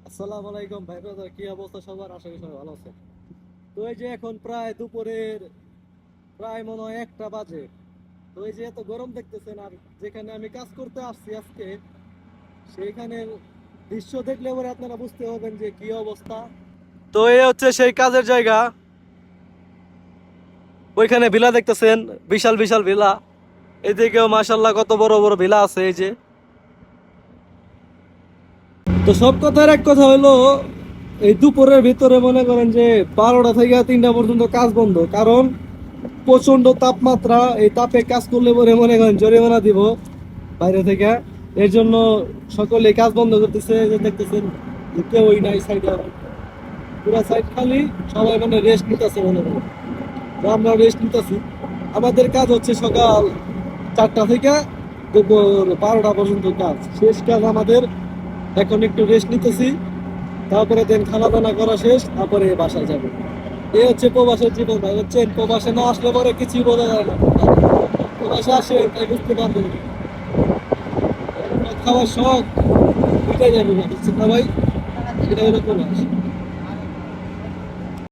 আসসালামু আলাইকুম ভাই ব্রাদার, কি অবস্থা সবার? আশা করি সবাই ভালো আছে। তো এই যে এখন প্রায় দুপুরের প্রায় মনে হয় 1টা বাজে। তো এই যে এত গরম দেখতেছেন, আর যেখানে আমি কাজ করতে আসছি আজকে, সেইখানে দৃশ্য দেখলে পরে আপনারা বুঝতে পারবেন যে কি অবস্থা। তো এই হচ্ছে সেই কাজের জায়গা। ওইখানে ভিলা দেখতেছেন, বিশাল বিশাল ভিলা। এদিকেও মাশাল্লাহ কত বড় বড় ভিলা আছে এই যে। তো সব কথার এক কথা হলো, এই দুপুরের ভিতরে মনে করেন যে 12টা থেকে 3টা পর্যন্ত কাজ বন্ধ, কারণ প্রচন্ড তাপমাত্রা। এই তাপে কাজ করলে পরে মনে করেন জরিমানা দিব বাইরে থেকে। এর জন্য সকলে কাজ বন্ধ করতেছে। এই যে দেখতেছেন যে কেউই নাই সাইডে, পুরো সাইড খালি, সবাই মানে রেস্ট নিতেছে মনে করেন। তো আমরা রেস্ট নিতেছি। আমাদের কাজ হচ্ছে সকাল 4টা থেকে দুপুর 12টা পর্যন্ত কাজ। শেষ কাজ আমাদের। এখন একটু রেস্ট নিতেছি, তারপরে দেন খানা দানা করা শেষ, তারপরে বাসায় যাবো। এই হচ্ছে প্রবাসের জীবন ভাই। হচ্ছে প্রবাসে না আসলে পরে কিছুই বোঝা যায় না। প্রবাসে আসে তাই বুঝতে পারবেন, খাওয়ার শখ উঠে যাবে না, বুঝছেন না ভাই? এটা হলো প্রবাস।